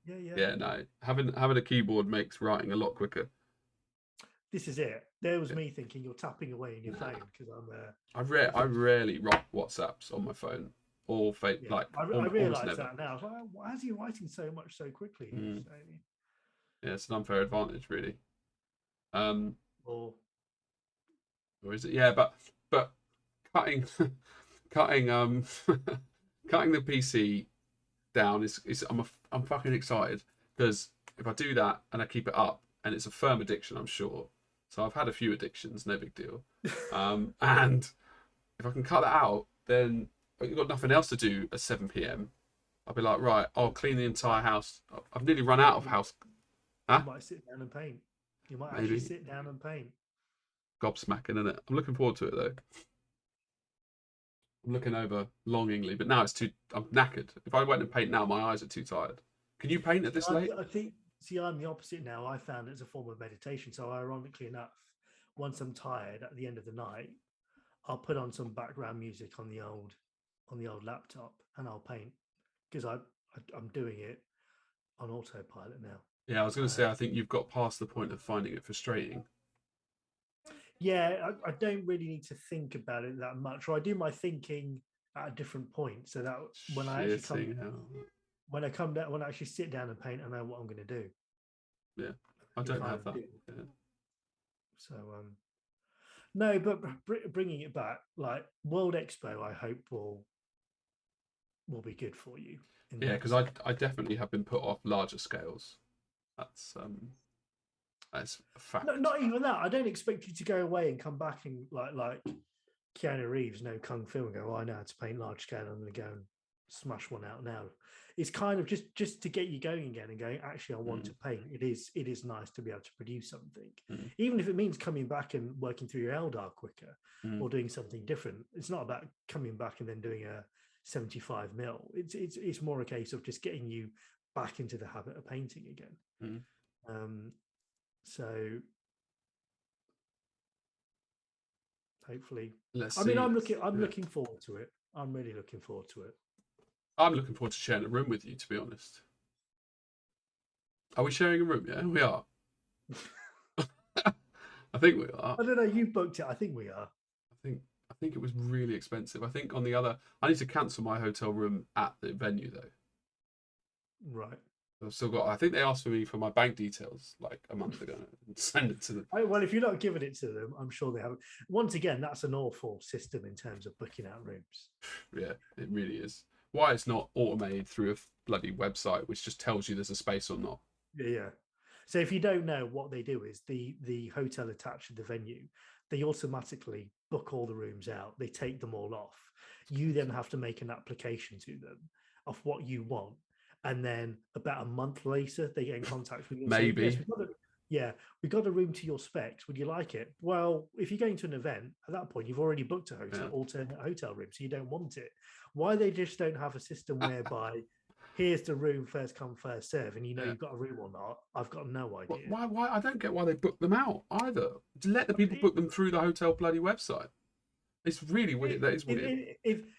Yeah. No, having a keyboard makes writing a lot quicker. This is it. There was me thinking you're tapping away in your phone because I rarely write WhatsApps on my phone. Or fake, I realise that now. Like, why is he writing so much so quickly? Yeah, it's an unfair advantage, really. Or is it? Yeah, but cutting cutting the PC down is I'm fucking excited because if I do that and I keep it up, and it's a firm addiction, I'm sure. So I've had a few addictions, no big deal. And if I can cut that out, then you've got nothing else to do at 7 p.m. I'll be like, right, I'll clean the entire house. I've nearly run out of house. Huh? You might sit down and paint. You might actually sit down and paint. Gobsmacking, isn't it? I'm looking forward to it, though. I'm looking over longingly, but now I'm knackered. If I went and paint now, my eyes are too tired. Can you paint at this late? I think See, I'm the opposite now. I found it's a form of meditation. So ironically enough, once I'm tired at the end of the night, I'll put on some background music on the old laptop and I'll paint because I'm doing it on autopilot now. Yeah, I was going to say, I think you've got past the point of finding it frustrating. Yeah, I don't really need to think about it that much, or I do my thinking at a different point, so that when I actually come down, when I actually sit down and paint, I know what I'm going to do. Yeah, I don't have that. Yeah. So no, but bringing it back, like World Expo, I hope will be good for you. Yeah, because I definitely have been put off larger scales. That's a fact. No, not even that. I don't expect you to go away and come back and like Keanu Reeves, no kung fu, and go, oh, I know how to paint large scale. I'm going to go and smash one out now. It's kind of just to get you going again and going, actually, I want to paint. It is nice to be able to produce something, even if it means coming back and working through your LDAR quicker or doing something different. It's not about coming back and then doing a 75 mil. It's more a case of just getting you back into the habit of painting again. So hopefully, I'm looking forward to it. I'm really looking forward to it. I'm looking forward to sharing a room with you, to be honest. Are we sharing a room? Yeah, we are. I think we are. I don't know. You booked it. I think we are. I think it was really expensive. I think I need to cancel my hotel room at the venue though. Right. I've still got. I think they asked for me for my bank details like a month ago and send it to them. Well, if you're not giving it to them, I'm sure they haven't. Once again, that's an awful system in terms of booking out rooms. Yeah, it really is. Why it's not automated through a bloody website which just tells you there's a space or not. Yeah. So if you don't know, what they do is the hotel attached to the venue, they automatically book all the rooms out. They take them all off. You then have to make an application to them of what you want. And then about a month later, they get in contact with you. Maybe. Say, yes, we got a room to your specs. Would you like it? Well, if you're going to an event, at that point, you've already booked a alternate hotel room, so you don't want it. Why they just don't have a system whereby here's the room, first come, first serve, and you've got a room or not, I've got no idea. Why? I don't get why they book them out either. To let the people book them through the hotel bloody website. It's really weird. That is weird.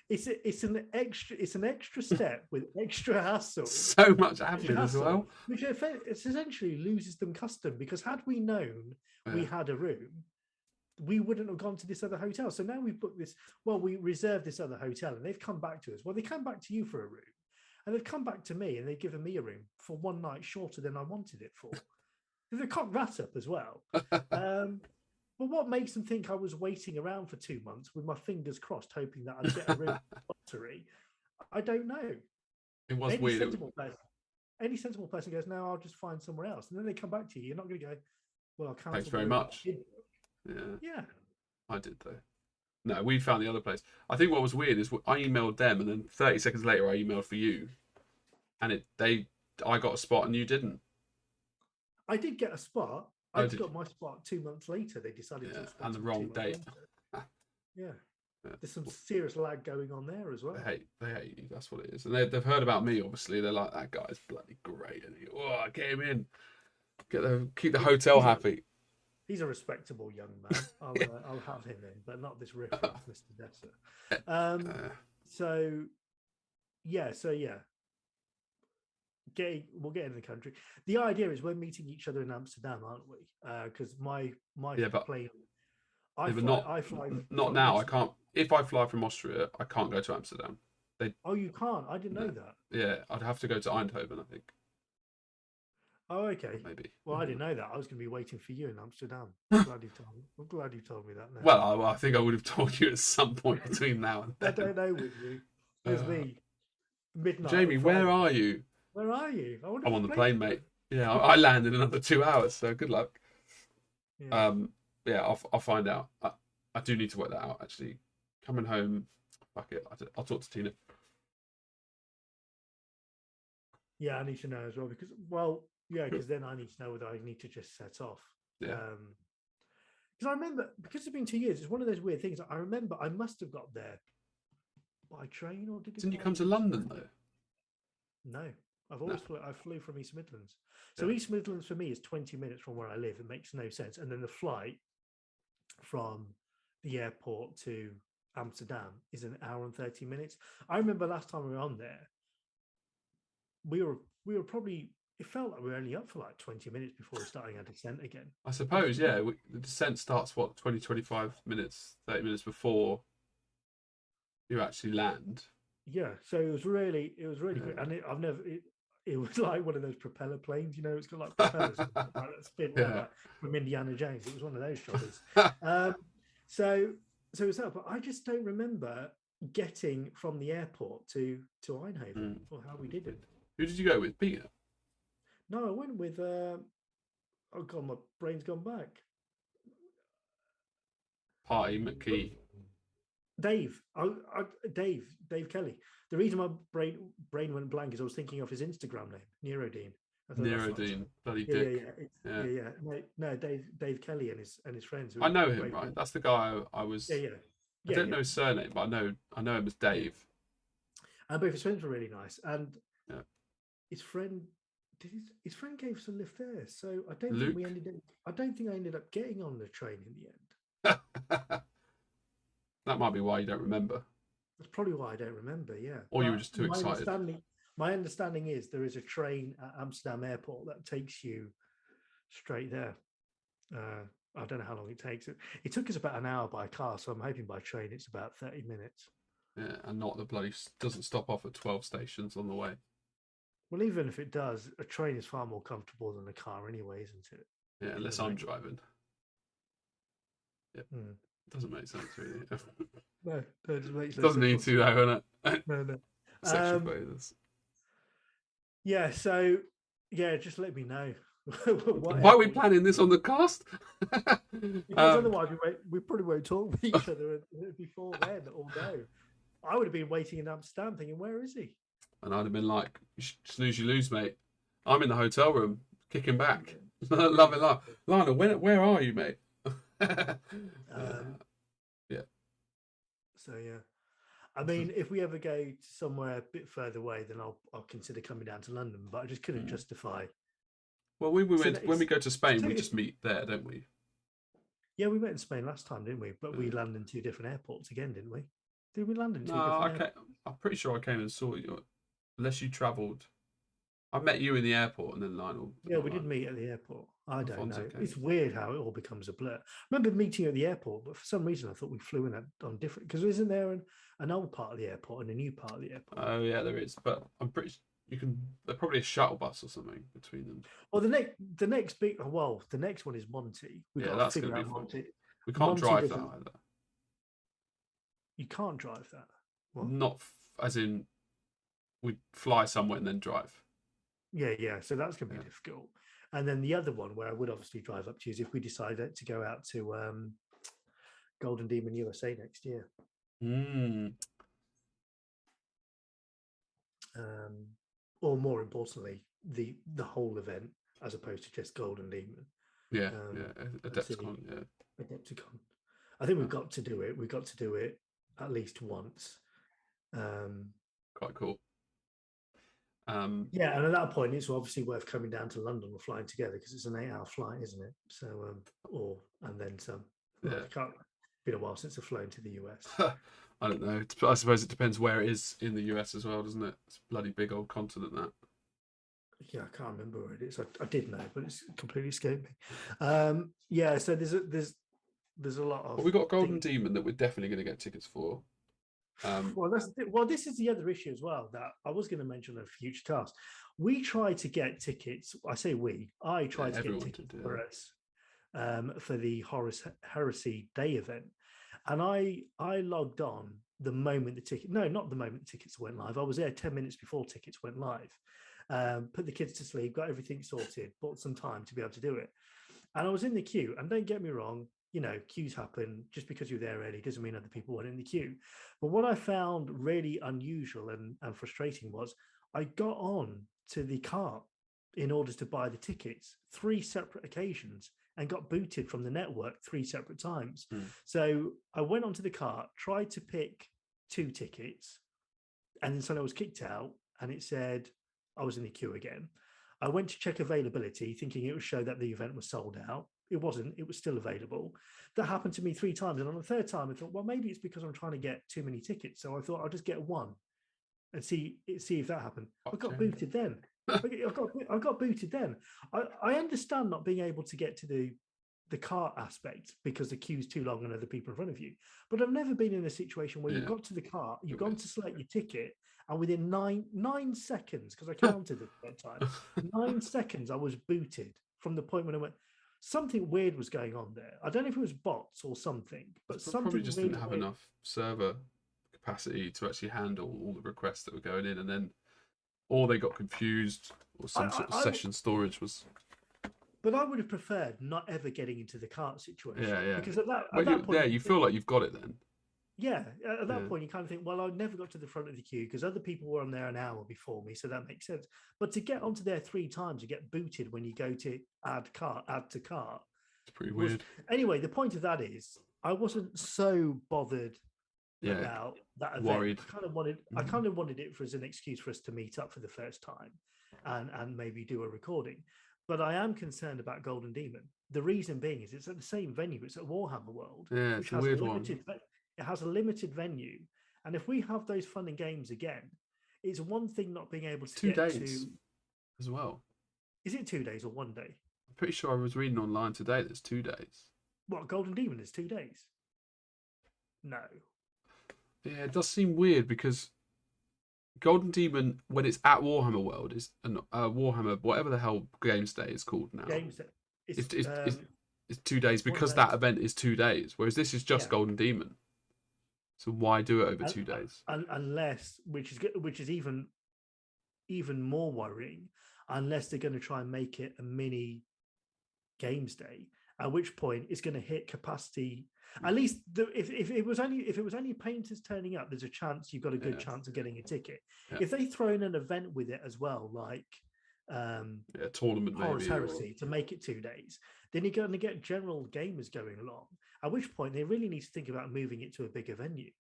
It's an extra step with extra hassle. So much admin as well. Which it essentially loses them custom, because had we known we had a room, we wouldn't have gone to this other hotel. So now we've booked this. Well, we reserved this other hotel, and they've come back to us. Well, they came back to you for a room, and they've come back to me, and they've given me a room for one night shorter than I wanted it for. They cocked that up as well. But what makes them think I was waiting around for 2 months with my fingers crossed, hoping that I'd get a room lottery? I don't know. It was weird. Any sensible person goes, no, I'll just find somewhere else. And then they come back to you. You're not going to go, well, I'll cancel. Thanks very much. Yeah. I did though. No, we found the other place. I think what was weird is I emailed them, and then 30 seconds later I emailed for you, and I got a spot and you didn't. I did get a spot. I got my spot 2 months later. They decided to and the wrong date. Yeah. There's some serious lag going on there as well. They hate you. That's what it is. And they've heard about me. Obviously, they're like, that guy's bloody great, and get him in. Keep the hotel happy. He's a respectable young man. I'll have him in, but not this riff off Mr. Desa. So yeah. We'll get in the country. The idea is we're meeting each other in Amsterdam, aren't we? Because my plane. I fly. Not now. I can't. If I fly from Austria, I can't go to Amsterdam. You can't. I didn't know that. Yeah, I'd have to go to Eindhoven, I think. Oh, okay. Maybe. Well, I didn't know that. I was going to be waiting for you in Amsterdam. I'm glad you told me that now. Well, I think I would have told you at some point between now and then. I don't know with you. There's me. Midnight. Jamie, where are you? Where are you? I'm on the plane, mate. Yeah, I land in another 2 hours, so good luck. Yeah, I'll find out. I do need to work that out, actually. Coming home, fuck it. I'll talk to Tina. Yeah, I need to know as well, because then I need to know whether I need to just set off. Yeah. Because I remember, because it's been 2 years, it's one of those weird things. I remember I must have got there by train, or didn't you come to London though? No, I flew from East Midlands. So Yeah. East Midlands for me is 20 minutes from where I live. It makes no sense. And then the flight from the airport to Amsterdam is an hour and 30 minutes. I remember last time we were on there, we were probably, it felt like we were only up for like 20 minutes before starting our descent again. I suppose, yeah. The descent starts, 20, 25 minutes, 30 minutes before you actually land. Yeah, so it was really good. And it was like one of those propeller planes, it's got like propellers like that spin around, like from Indiana Jones. It was one of those shots. So it was that, but I just don't remember getting from the airport to Eindhoven or how we did it. Who did you go with, Peter? No, I went with oh god, my brain's gone back. Party McKee. Dave Kelly. The reason my brain went blank is I was thinking of his Instagram name, Neurodean. Neurodean, bloody dick. Yeah. No, Dave Kelly and his friends. I know him, right? That's the guy I was. Yeah. I don't know his surname, but I know him as Dave. And both his friends were really nice, and yeah. his friend gave us a lift there. So I don't Luke? think I ended up getting on the train in the end. That might be why you don't remember. That's probably why I don't remember. Yeah. Or you were just too excited. My understanding is there is a train at Amsterdam Airport that takes you straight there. I don't know how long it takes. It took us about an hour by car, so I'm hoping by train it's about 30 minutes. Yeah, and not the bloody doesn't stop off at 12 stations on the way. Well, even if it does, a train is far more comfortable than a car anyway, isn't it? Yeah, unless I'm driving. Yep. Doesn't make sense, really. No, it makes no doesn't need to, though, innit? No. Sexual favors. Yeah, so, just let me know. Why are we planning this on the cast? Because otherwise we probably won't talk with each other before then all day. I would have been waiting in Amsterdam thinking, where is he? And I'd have been like, snooze you lose, mate. I'm in the hotel room, kicking back. Love it, love. Lionel, where are you, mate? Yeah. So, yeah. I mean, if we ever go to somewhere a bit further away, then I'll consider coming down to London, but I just couldn't justify. Well, when we go to Spain, we just meet there, don't we? Yeah, we met in Spain last time, didn't we? But we landed in two different airports again, didn't we? Did we land in two different airports? I'm pretty sure I came and saw you. Unless you travelled. I met you in the airport and then Lionel. Yeah, we did meet at the airport. I don't know. It's weird how it all becomes a blur. I remember meeting at the airport, but for some reason I thought we flew in on different... Because isn't there an old part of the airport and a new part of the airport? Oh, yeah, there is. But I'm pretty... There's probably a shuttle bus or something between them. Well, the next one is Monty. That's going to be Monty. We can't drive that either. You can't drive that? What? Not as in we fly somewhere and then drive. Yeah. So that's going to be difficult. And then the other one where I would obviously drive up to is if we decided to go out to Golden Demon USA next year. Or more importantly, the whole event as opposed to just Golden Demon. Yeah, Adepticon. Yeah, Adepticon. I think we've got to do it. We've got to do it at least once. Quite cool. Yeah, and at that point, it's obviously worth coming down to London or flying together because it's an 8-hour flight, isn't it? So, and then some. Yeah, it's been a while since I've flown to the US. I don't know. I suppose it depends where it is in the US as well, doesn't it? It's a bloody big old continent, that. Yeah, I can't remember where it is. I did know, but it's completely escaped me. Yeah, so there's a lot of. Well, we've got Golden Demon that we're definitely going to get tickets for. This is the other issue as well that I was going to mention in a future task. We tried to get tickets. I say we. I tried to get tickets for us for the Heresy Day event, and I logged on the moment the ticket. No, not the moment the tickets went live. I was there 10 minutes before tickets went live. Put the kids to sleep, got everything sorted, bought some time to be able to do it, and I was in the queue. And don't get me wrong. Queues happen. Just because you're there early doesn't mean other people weren't in the queue. But what I found really unusual and frustrating was I got on to the cart in order to buy the tickets 3 separate occasions and got booted from the network 3 separate times. So I went onto the cart, tried to pick 2 tickets, and then suddenly I was kicked out and it said, I was in the queue again. I went to check availability, thinking it would show that the event was sold out. It wasn't. It was still available. That happened to me 3 times, and on the third time, I thought, well, maybe it's because I'm trying to get too many tickets. So I thought I'll just get one and see if that happened. I got Okay. booted then. I got booted then. I understand not being able to get to the cart aspect because the queue's too long and other people in front of you. But I've never been in a situation where you've Yeah. got to the cart, you've You're gone right. to select your ticket, and within nine seconds, because I counted at that time, 9 seconds I was booted from the point when I went. Something weird was going on there. I don't know if it was bots or something, but But something probably just weird didn't have went- enough server capacity to actually handle all the requests that were going in, and then, or they got confused, or some sort of session storage was. But I would have preferred not ever getting into the cart situation. Yeah. Because at that Well, point, yeah, you feel like you've got it then. yeah, at that Yeah. point, you kind of think, well, I never got to the front of the queue because other people were on there an hour before me, so that makes sense. But to get onto there 3 times, you get booted when you go to add to cart. It's pretty was- weird. Anyway, the point of that is, I wasn't so bothered Yeah. about that event. Worried. I kind of wanted it as an excuse for us to meet up for the first time, and maybe do a recording. But I am concerned about Golden Demon. The reason being is it's at the same venue. It's at Warhammer World, Yeah, it's a weird one. It has a limited venue, and if we have those fun and games again, it's one thing not being able to 2 get days to. as well. Is it 2 days or 1 day? I'm pretty sure I was reading online today that it's 2 days. What, Golden Demon is 2 days? No. Yeah, it does seem weird because Golden Demon, when it's at Warhammer World, is Warhammer, whatever the hell Games Day is called now. Games that It's 2 days because that event is 2 days, whereas this is just Yeah. Golden Demon. So why do it over 2 days? unless, which is even more worrying, unless they're going to try and make it a mini Games Day, at which point it's going to hit capacity. At least if it was only painters turning up, there's a chance you've got a good chance of getting a ticket. Yeah. If they throw in an event with it as well, like A tournament Horus maybe. Heresy, to make it 2 days, then you're going to get general gamers going along. At which point they really need to think about moving it to a bigger venue.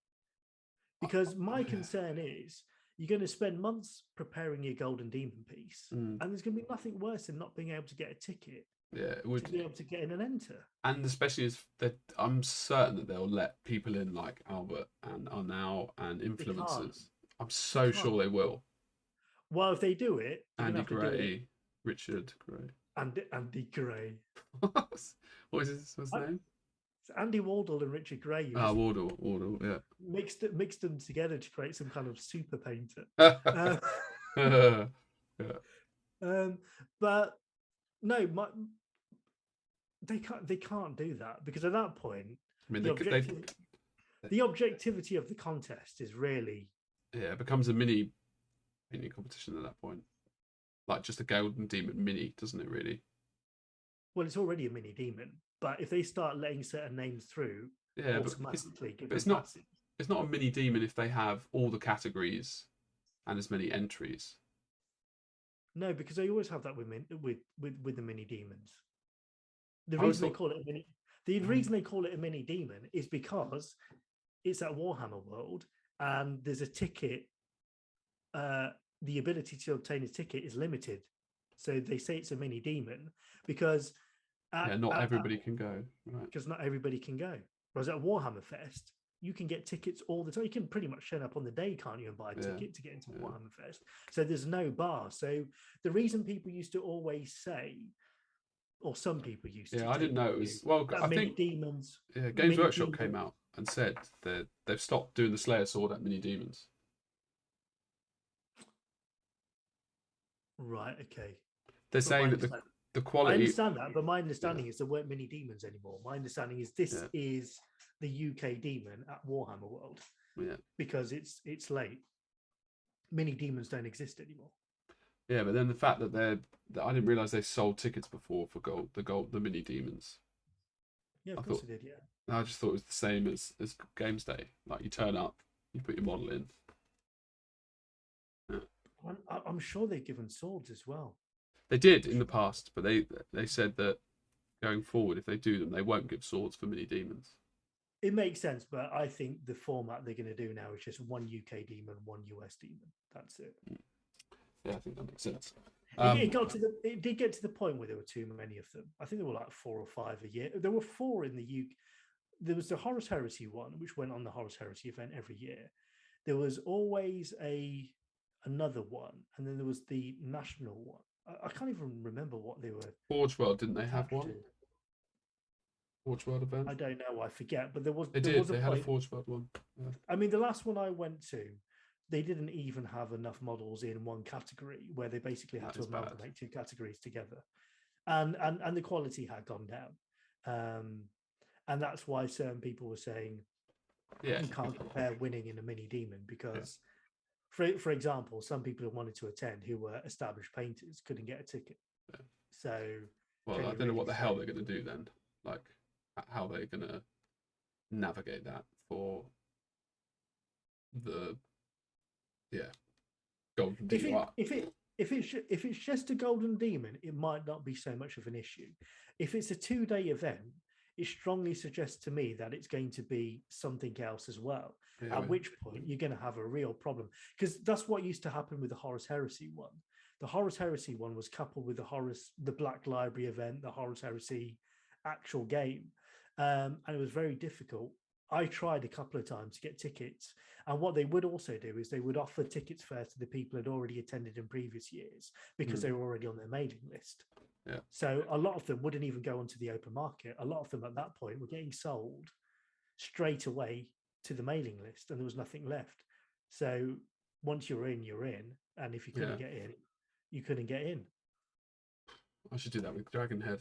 Because my concern is you're going to spend months preparing your Golden Demon piece, and there's going to be nothing worse than not being able to get a ticket. Yeah, it would. To be able to get in and enter. And especially as that, I'm certain that they'll let people in like Albert and Arnau and influencers. I'm so sure they will. Well, if they do it, Andy Gray, Richard Gray. Andy Gray. What is his name? It's Andy Wardle and Richard Gray. Wardle, yeah. Mixed them together to create some kind of super painter. But no, they can't do that, because at that point, I mean, the objectivity of the contest is really it becomes a mini competition at that point, like just a Golden Demon mini, doesn't it? Really? Well, it's already a mini demon, but if they start letting certain names through, automatically give it's them not. passage. It's not a mini demon if they have all the categories and as many entries. No, because they always have that with the mini demons. The reason they call it a mini, reason they call it a mini demon is because it's at Warhammer World and there's a ticket. The ability to obtain a ticket is limited, so they say it's a mini demon because not everybody can go. Right. Because not everybody can go. Whereas at Warhammer Fest, you can get tickets all the time. You can pretty much turn up on the day, can't you, and buy a ticket to get into Warhammer Fest. So there's no bar. So the reason people used to always say, or some people used to, I didn't know it was. Well, I think demons. Yeah, Games Workshop came out and said that they've stopped doing the Slayer Sword at mini demons. Right. Okay. They're saying that the quality. I understand that, but my understanding is there weren't mini demons anymore. My understanding is this is the UK demon at Warhammer World. Yeah. Because it's late. Mini demons don't exist anymore. Yeah, but then the fact that I didn't realize they sold tickets before for the mini demons. Yeah, of course they did. Yeah. I just thought it was the same as Games Day. Like you turn up, you put your model in. Yeah. I'm sure they've given swords as well. They did in the past, but they said that going forward, if they do them, they won't give swords for mini demons. It makes sense, but I think the format they're going to do now is just one UK demon, one US demon. That's it. Yeah, I think that makes sense. It did get to the point where there were too many of them. I think there were like 4 or 5 a year. There were 4 in the UK. There was the Horus Heresy one, which went on the Horus Heresy event every year. There was always another one, and then there was the national one. I can't even remember what they were. Forge World, didn't they have attached one? to. Forge World event? I don't know. I forget. But there was. They there did. Was a They had a point. Forge World one. Yeah. I mean, the last one I went to, they didn't even have enough models in one category, where they basically had That to is bad. amalgamate 2 categories together, and the quality had gone down, and that's why certain people were saying Yeah. you can't compare winning in a mini demon because, for example, some people who wanted to attend who were established painters couldn't get a ticket. Yeah. So, Well, can I you don't know what really the hell say- they're going to do then. Like, how they're going to navigate that for the golden if demon. if it's just a golden demon, it might not be so much of an issue. If it's a 2-day event, it strongly suggests to me that it's going to be something else as well. Yeah, At which point you're going to have a real problem, because that's what used to happen with the Horus Heresy one. The Horus Heresy one was coupled with the Black Library event, the Horus Heresy actual game, and it was very difficult. I tried a couple of times to get tickets, and what they would also do is they would offer tickets first to the people who had already attended in previous years because they were already on their mailing list. Yeah. So a lot of them wouldn't even go onto the open market. A lot of them at that point were getting sold straight away to the mailing list, and there was nothing left. So once you're in, and if you couldn't get in, you couldn't get in. I should do that with Dragonhead.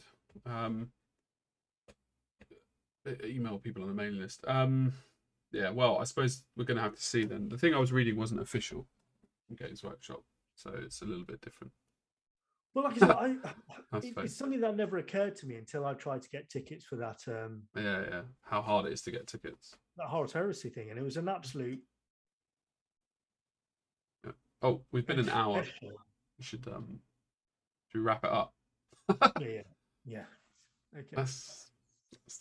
Email people on the mailing list. Yeah, well, I suppose we're going to have to see then. The thing I was reading wasn't official from Games Workshop, so it's a little bit different. Well, like I said, it's something that never occurred to me until I tried to get tickets for that. Yeah. How hard it is to get tickets. That Horus Heresy thing, and it was an absolute. Yeah. Oh, we've been an hour. We should we wrap it up? Yeah. Okay. That's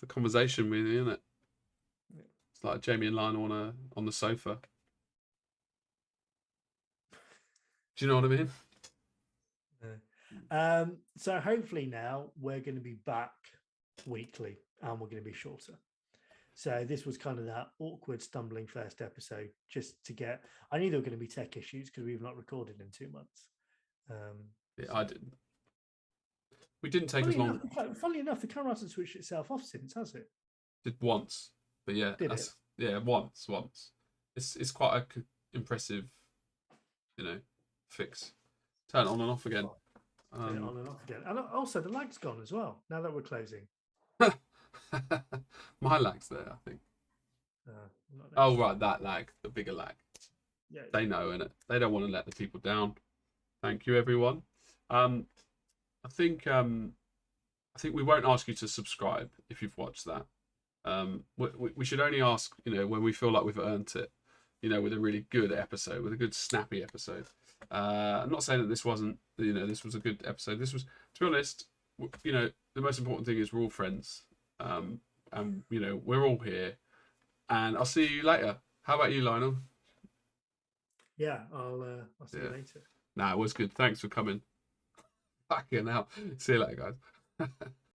the conversation, really, isn't it? Yeah. It's like Jamie and Lionel on the sofa. Do you know what I mean? So hopefully now we're going to be back weekly, and we're going to be shorter. So this was kind of that awkward, stumbling first episode, just to get. I knew there were going to be tech issues because we've not recorded in 2 months. I didn't. We didn't take as long. Funnily enough, the camera hasn't switched itself off since, has it? Did once, but yeah, once. It's quite a impressive, fix. Turn it on and off again. Turn it on and off again, and also the lag's gone as well. Now that we're closing, my lag's there, I think. Oh right, that lag, the bigger lag. Yeah, they know, innit? They don't want to let the people down. Thank you, everyone. I think we won't ask you to subscribe if you've watched that. We should only ask, when we feel like we've earned it, with a really good episode, with a good snappy episode. I'm not saying that this wasn't, this was a good episode. This was, to be honest, the most important thing is we're all friends, and we're all here. And I'll see you later. How about you, Lionel? Yeah, I'll see you later. Nah, it was good. Thanks for coming. Fucking hell. See you later, guys.